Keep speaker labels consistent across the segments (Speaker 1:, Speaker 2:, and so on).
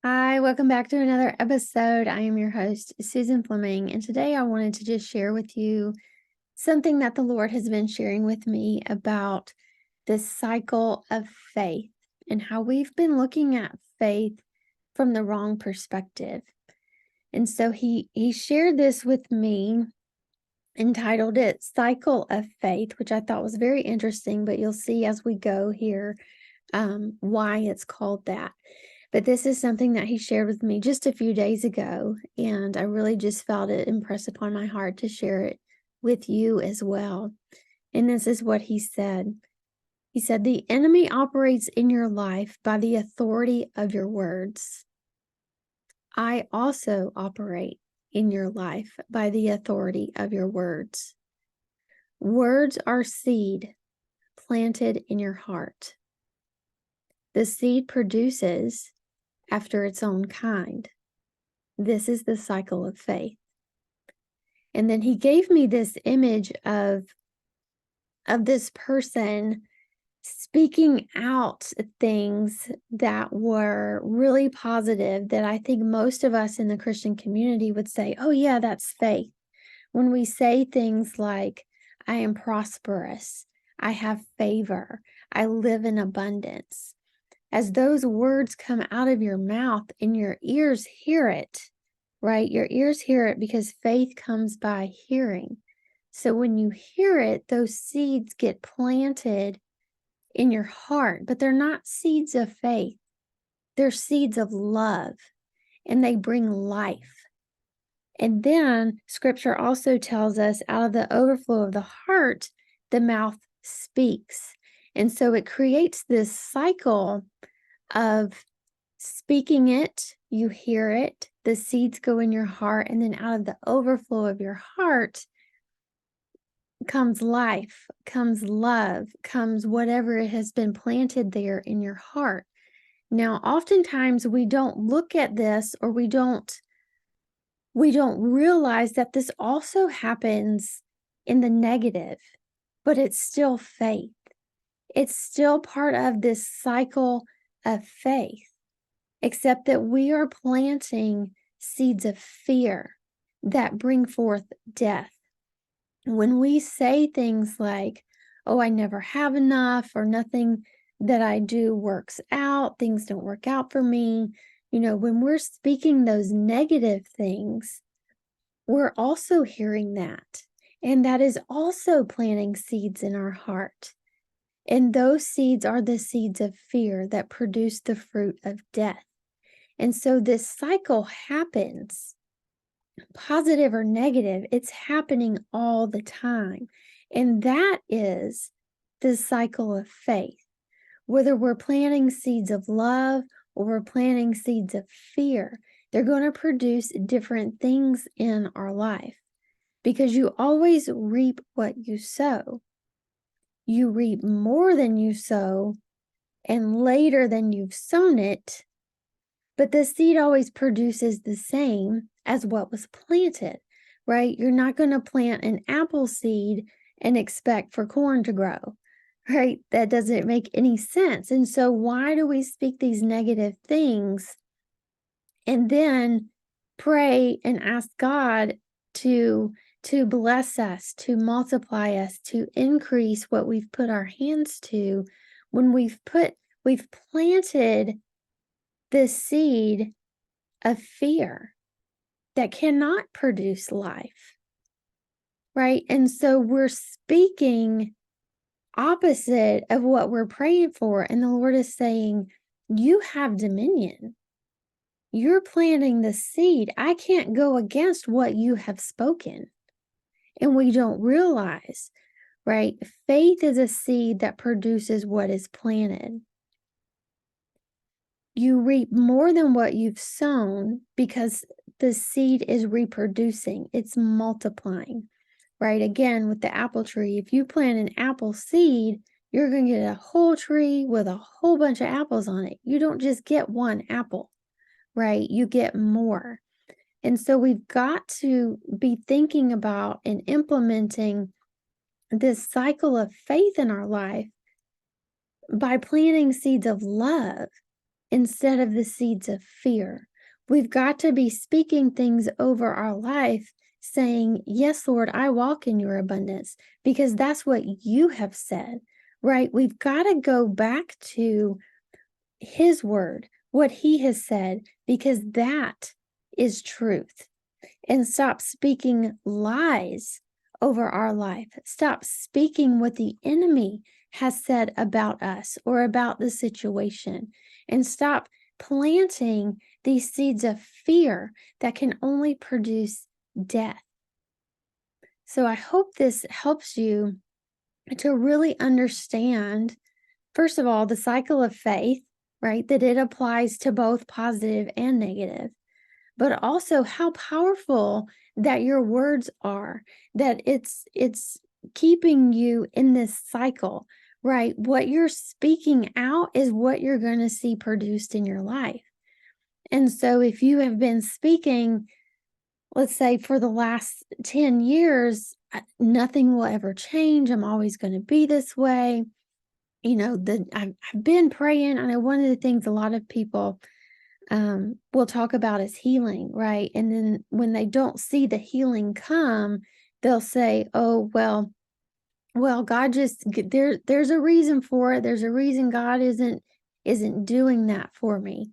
Speaker 1: Hi, welcome back to another episode. I am your host, Susan Fleming, and today I wanted to just share with you something that the Lord has been sharing with me about this cycle of faith and how we've been looking at faith from the wrong perspective. And so he shared this with me, entitled it Cycle of Faith, which I thought was very interesting, but you'll see as we go here why it's called that. But this is something that he shared with me just a few days ago, and I really just felt it impress upon my heart to share it with you as well. And this is what he said. He said, "The enemy operates in your life by the authority of your words. I also operate in your life by the authority of your words. Words are seed planted in your heart. The seed produces after its own kind. This is the cycle of faith." And then he gave me this image of this person speaking out things that were really positive, that I think most of us in the Christian community would say, oh yeah, that's faith. When we say things like, I am prosperous, I have favor, I live in abundance. As those words come out of your mouth and your ears hear it, right? Your ears hear it because faith comes by hearing. So when you hear it, those seeds get planted in your heart, but they're not seeds of faith. They're seeds of love, and they bring life. And then scripture also tells us, out of the overflow of the heart, the mouth speaks. And so it creates this cycle of speaking it, you hear it, the seeds go in your heart, and then out of the overflow of your heart comes life, comes love, comes whatever it has been planted there in your heart. Now, oftentimes we don't look at this, or we don't realize that this also happens in the negative, but it's still faith. It's still part of this cycle of faith, except that we are planting seeds of fear that bring forth death. When we say things like, oh, I never have enough, or nothing that I do works out, things don't work out for me, when we're speaking those negative things, we're also hearing that. And that is also planting seeds in our heart. And those seeds are the seeds of fear that produce the fruit of death. And so this cycle happens, positive or negative, it's happening all the time. And that is the cycle of faith. Whether we're planting seeds of love or we're planting seeds of fear, they're going to produce different things in our life, because you always reap what you sow. You reap more than you sow and later than you've sown it, but the seed always produces the same as what was planted, right? You're not going to plant an apple seed and expect for corn to grow, right? That doesn't make any sense. And so why do we speak these negative things and then pray and ask God to bless us, to multiply us, to increase what we've put our hands to, when we've planted the seed of fear that cannot produce life, right? And so we're speaking opposite of what we're praying for. And the Lord is saying, you have dominion. You're planting the seed. I can't go against what you have spoken. And we don't realize, right? Faith is a seed that produces what is planted. You reap more than what you've sown because the seed is reproducing, it's multiplying, right? Again, with the apple tree, if you plant an apple seed, you're going to get a whole tree with a whole bunch of apples on it. You don't just get one apple, right? You get more. And so we've got to be thinking about and implementing this cycle of faith in our life by planting seeds of love, instead of the seeds of fear. We've got to be speaking things over our life, saying, yes, Lord, I walk in your abundance, because that's what you have said, right? We've got to go back to his word, what he has said, because that is truth, and stop speaking lies over our life. Stop speaking what the enemy has said about us or about the situation, and stop planting these seeds of fear that can only produce death. So I hope this helps you to really understand, first of all, the cycle of faith, right? That it applies to both positive and negative, but also how powerful that your words are, that it's keeping you in this cycle, right? What you're speaking out is what you're going to see produced in your life. And so if you have been speaking, let's say for the last 10 years, nothing will ever change. I'm always going to be this way. I've been praying. I know one of the things a lot of people will talk about is healing, right? And then when they don't see the healing come, they'll say, "Oh, well, God there's a reason for it. There's a reason God isn't doing that for me."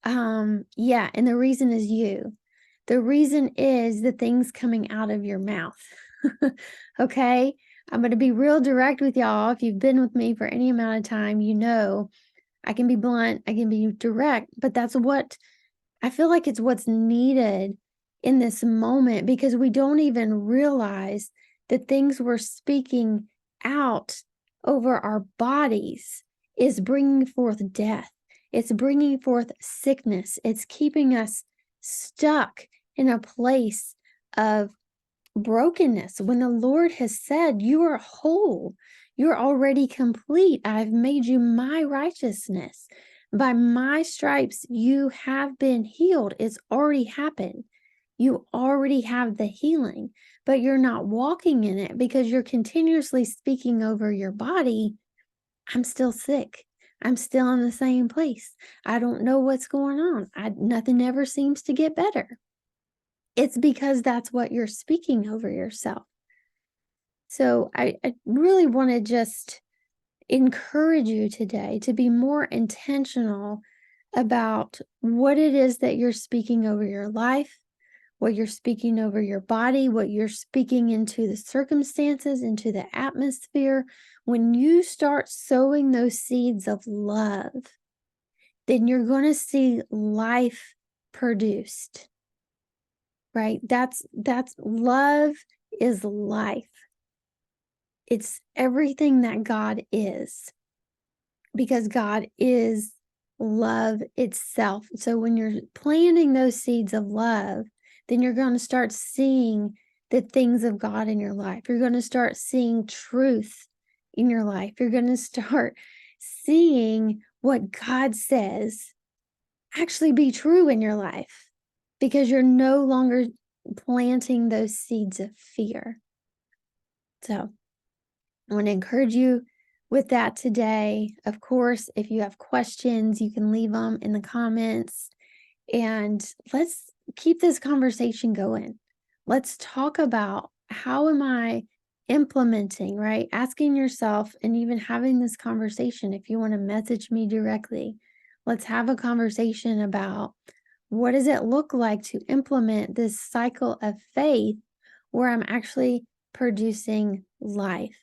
Speaker 1: Yeah, and the reason is you. The reason is the things coming out of your mouth. Okay? I'm going to be real direct with y'all. If you've been with me for any amount of time, you know I can be blunt, I can be direct, but that's what I feel like it's what's needed in this moment, because we don't even realize the things we're speaking out over our bodies is bringing forth death. It's bringing forth sickness. It's keeping us stuck in a place of brokenness when the Lord has said, you are whole. You're already complete. I've made you my righteousness. By my stripes, you have been healed. It's already happened. You already have the healing, but you're not walking in it because you're continuously speaking over your body. I'm still sick. I'm still in the same place. I don't know what's going on. Nothing ever seems to get better. It's because that's what you're speaking over yourself. So I really want to just encourage you today to be more intentional about what it is that you're speaking over your life, what you're speaking over your body, what you're speaking into the circumstances, into the atmosphere. When you start sowing those seeds of love, then you're going to see life produced. Right? That's love is life. It's everything that God is, because God is love itself. So when you're planting those seeds of love, then you're going to start seeing the things of God in your life. You're going to start seeing truth in your life. You're going to start seeing what God says actually be true in your life, because you're no longer planting those seeds of fear. So I want to encourage you with that today. Of course, if you have questions, you can leave them in the comments, and let's keep this conversation going. Let's talk about, how am I implementing, right? Asking yourself and even having this conversation. If you want to message me directly, let's have a conversation about, what does it look like to implement this cycle of faith where I'm actually producing life,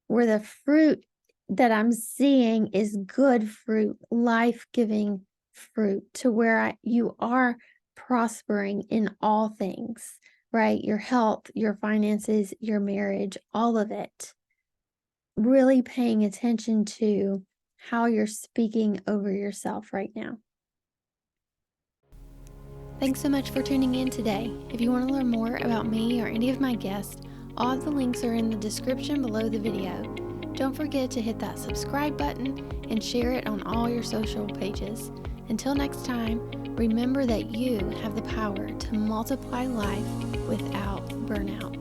Speaker 1: where the fruit that I'm seeing is good fruit, life-giving fruit, to where you are prospering in all things, right? Your health, your finances, your marriage, all of it. Really paying attention to how you're speaking over yourself right now. Thanks so much for tuning in today. If you want to learn more about me or any of my guests, all of the links are in the description below the video. Don't forget to hit that subscribe button and share it on all your social pages. Until next time, remember that you have the power to multiply life without burnout.